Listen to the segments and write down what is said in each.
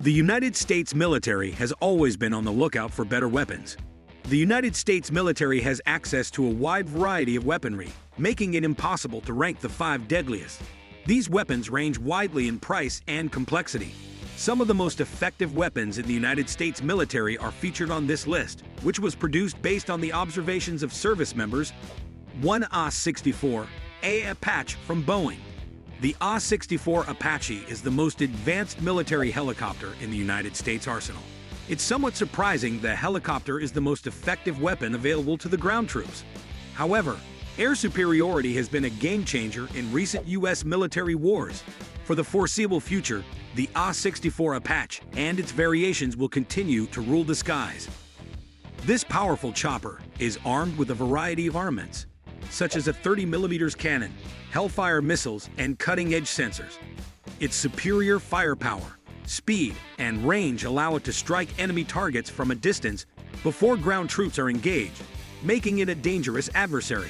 The United States military has always been on the lookout for better weapons. The United States military has access to a wide variety of weaponry, making it impossible to rank the 5 deadliest. These weapons range widely in price and complexity. Some of the most effective weapons in the United States military are featured on this list, which was produced based on the observations of service members. 1. A-64A Apache from Boeing. The A-64 Apache is the most advanced military helicopter in the United States arsenal. It's somewhat surprising the helicopter is the most effective weapon available to the ground troops. However, air superiority has been a game-changer in recent U.S. military wars. For the foreseeable future, the A-64 Apache and its variations will continue to rule the skies. This powerful chopper is armed with a variety of armaments, such as a 30mm cannon, Hellfire missiles, and cutting-edge sensors. Its superior firepower, speed, and range allow it to strike enemy targets from a distance before ground troops are engaged, making it a dangerous adversary.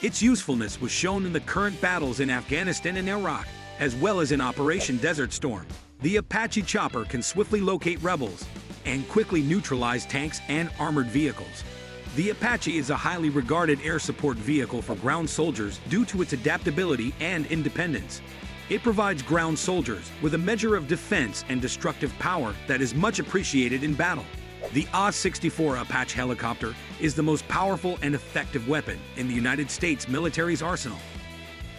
Its usefulness was shown in the current battles in Afghanistan and Iraq, as well as in Operation Desert Storm. The Apache chopper can swiftly locate rebels and quickly neutralize tanks and armored vehicles. The Apache is a highly regarded air support vehicle for ground soldiers due to its adaptability and independence. It provides ground soldiers with a measure of defense and destructive power that is much appreciated in battle. The A-64 Apache helicopter is the most powerful and effective weapon in the United States military's arsenal.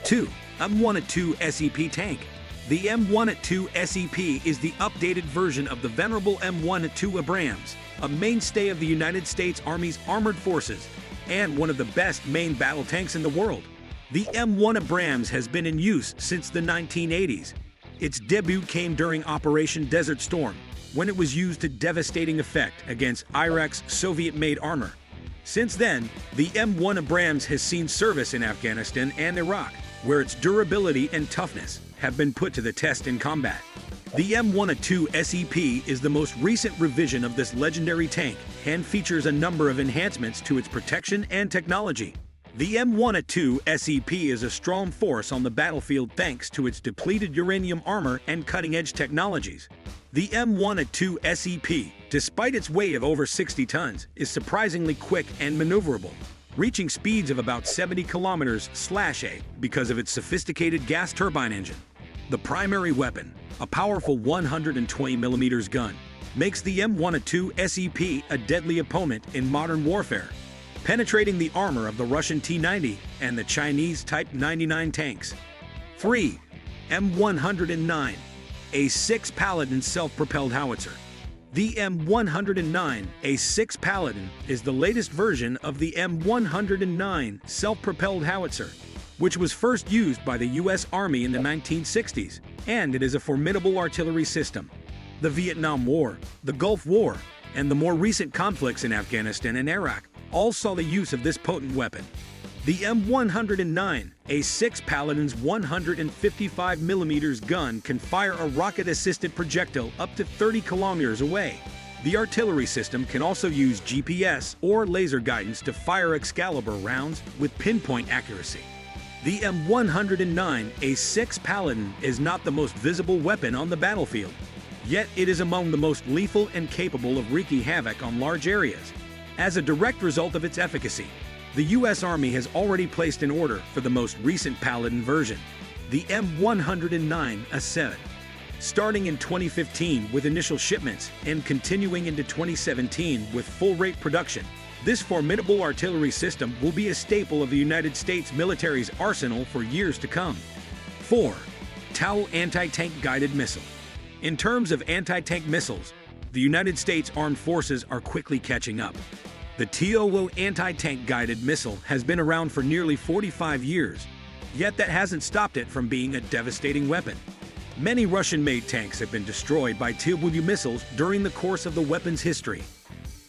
2. M1A2 SEP tank. The M1A2 SEP is the updated version of the venerable M1A2 Abrams, a mainstay of the United States Army's armored forces and one of the best main battle tanks in the world. The M1 Abrams has been in use since the 1980s. Its debut came during Operation Desert Storm, when it was used to devastating effect against Iraq's Soviet-made armor. Since then, the M1 Abrams has seen service in Afghanistan and Iraq, where its durability and toughness have been put to the test in combat. The M1A2 SEP is the most recent revision of this legendary tank and features a number of enhancements to its protection and technology. The M1A2 SEP is a strong force on the battlefield thanks to its depleted uranium armor and cutting-edge technologies. The M1A2 SEP, despite its weight of over 60 tons, is surprisingly quick and maneuverable, reaching speeds of about 70 km/h because of its sophisticated gas turbine engine. The primary weapon, a powerful 120mm gun, makes the M1A2 SEP a deadly opponent in modern warfare, penetrating the armor of the Russian T-90 and the Chinese Type 99 tanks. 3. M109, a 6 Paladin self-propelled howitzer. The M109 A6 Paladin is the latest version of the M109 self-propelled howitzer, which was first used by the U.S. Army in the 1960s, and it is a formidable artillery system. The Vietnam War, the Gulf War, and the more recent conflicts in Afghanistan and Iraq all saw the use of this potent weapon. The M109 A6 Paladin's 155mm gun can fire a rocket-assisted projectile up to 30 kilometers away. The artillery system can also use GPS or laser guidance to fire Excalibur rounds with pinpoint accuracy. The M109 A6 Paladin is not the most visible weapon on the battlefield, yet it is among the most lethal and capable of wreaking havoc on large areas. As a direct result of its efficacy, the U.S. Army has already placed an order for the most recent Paladin version, the M109 A7. Starting in 2015 with initial shipments and continuing into 2017 with full-rate production, this formidable artillery system will be a staple of the United States military's arsenal for years to come. 4. TOW Anti-Tank Guided Missile. In terms of anti-tank missiles, the United States Armed Forces are quickly catching up. The TOW anti-tank guided missile has been around for nearly 45 years, yet that hasn't stopped it from being a devastating weapon. Many Russian-made tanks have been destroyed by TOW missiles during the course of the weapon's history.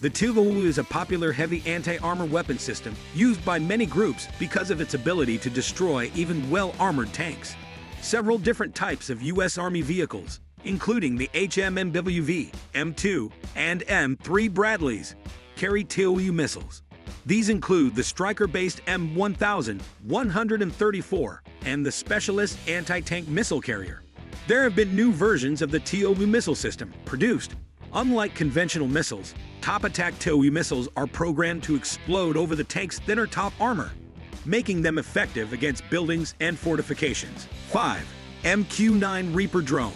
The TOW is a popular heavy anti-armor weapon system used by many groups because of its ability to destroy even well-armored tanks. Several different types of U.S. Army vehicles, including the HMMWV, M2, and M3 Bradleys, carry TOW missiles. These include the Stryker-based M1134 and the Specialist Anti-Tank Missile Carrier. There have been new versions of the TOW missile system produced. Unlike conventional missiles, top attack TOW missiles are programmed to explode over the tank's thinner top armor, making them effective against buildings and fortifications. 5. MQ-9 Reaper drone.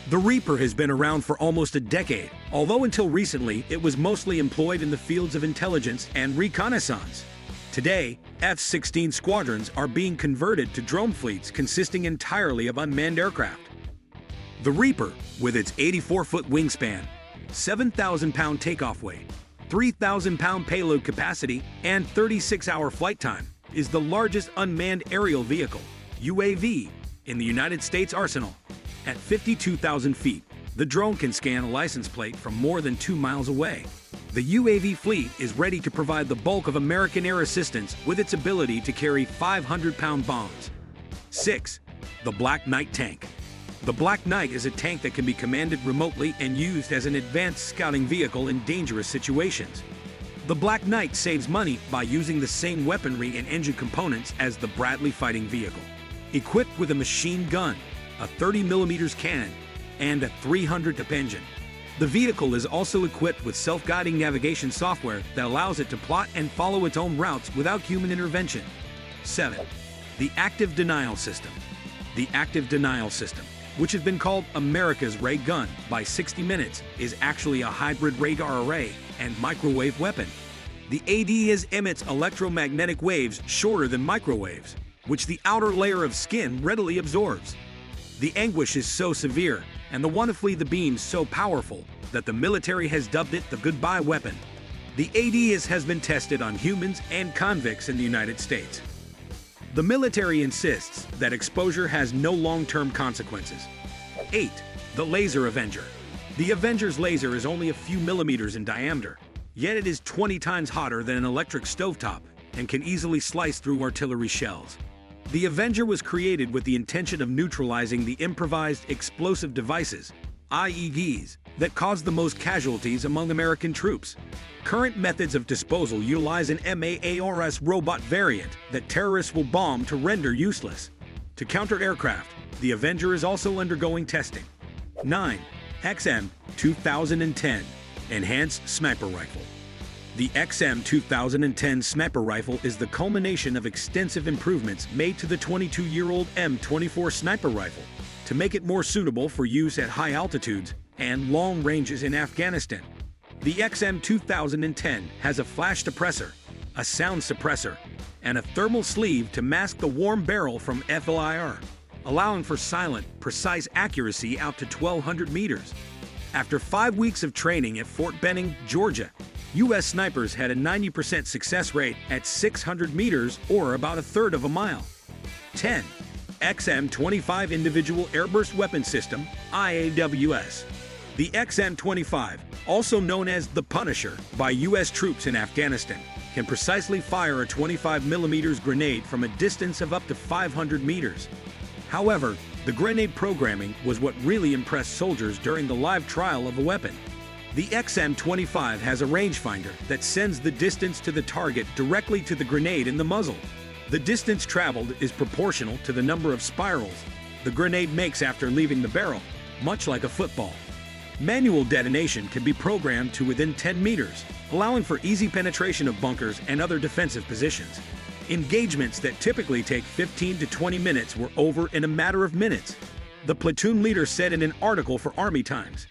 The Reaper has been around for almost a decade, although until recently it was mostly employed in the fields of intelligence and reconnaissance. Today, F-16 squadrons are being converted to drone fleets consisting entirely of unmanned aircraft. The Reaper, with its 84-foot wingspan, 7,000-pound takeoff weight, 3,000-pound payload capacity, and 36-hour flight time, is the largest unmanned aerial vehicle, UAV, in the United States arsenal. At 52,000 feet, the drone can scan a license plate from more than 2 miles away. The UAV fleet is ready to provide the bulk of American air assistance with its ability to carry 500-pound bombs. 6. The Black Knight tank. The Black Knight is a tank that can be commanded remotely and used as an advanced scouting vehicle in dangerous situations. The Black Knight saves money by using the same weaponry and engine components as the Bradley fighting vehicle. Equipped with a machine gun, a 30mm cannon, and a 300 engine. The vehicle is also equipped with self-guiding navigation software that allows it to plot and follow its own routes without human intervention. 7. The Active Denial System. The Active Denial System, which has been called America's ray gun by 60 Minutes, is actually a hybrid radar array and microwave weapon. The ADS emits electromagnetic waves shorter than microwaves, which the outer layer of skin readily absorbs. The anguish is so severe, and the want to flee the beams so powerful, that the military has dubbed it the goodbye weapon. The ADS has been tested on humans and convicts in the United States. The military insists that exposure has no long-term consequences. 8. The Laser Avenger. The Avenger's laser is only a few millimeters in diameter, yet it is 20 times hotter than an electric stovetop and can easily slice through artillery shells. The Avenger was created with the intention of neutralizing the improvised explosive devices, IEDs, that caused the most casualties among American troops. Current methods of disposal utilize an MAARS robot variant that terrorists will bomb to render useless. To counter aircraft, the Avenger is also undergoing testing. 9. XM-2010 Enhanced Sniper Rifle. The XM-2010 sniper rifle is the culmination of extensive improvements made to the 22-year-old M24 sniper rifle to make it more suitable for use at high altitudes and long ranges in Afghanistan. The XM-2010 has a flash suppressor, a sound suppressor, and a thermal sleeve to mask the warm barrel from FLIR, allowing for silent, precise accuracy out to 1,200 meters. After 5 weeks of training at Fort Benning, Georgia, U.S. snipers had a 90% success rate at 600 meters, or about a third of a mile. 10. XM-25 Individual Airburst Weapon System, IAWS. The XM-25, also known as the Punisher by U.S. troops in Afghanistan, can precisely fire a 25mm grenade from a distance of up to 500 meters. However, the grenade programming was what really impressed soldiers during the live trial of the weapon. The XM-25 has a rangefinder that sends the distance to the target directly to the grenade in the muzzle. The distance traveled is proportional to the number of spirals the grenade makes after leaving the barrel, much like a football. Manual detonation can be programmed to within 10 meters, allowing for easy penetration of bunkers and other defensive positions. Engagements that typically take 15 to 20 minutes were over in a matter of minutes, the platoon leader said in an article for Army Times.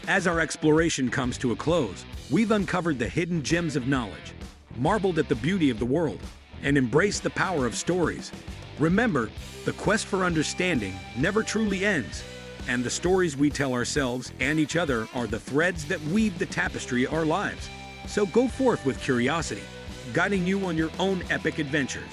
As our exploration comes to a close, we've uncovered the hidden gems of knowledge, marveled at the beauty of the world, and embraced the power of stories. Remember, the quest for understanding never truly ends, and the stories we tell ourselves and each other are the threads that weave the tapestry of our lives. So go forth with curiosity, guiding you on your own epic adventures.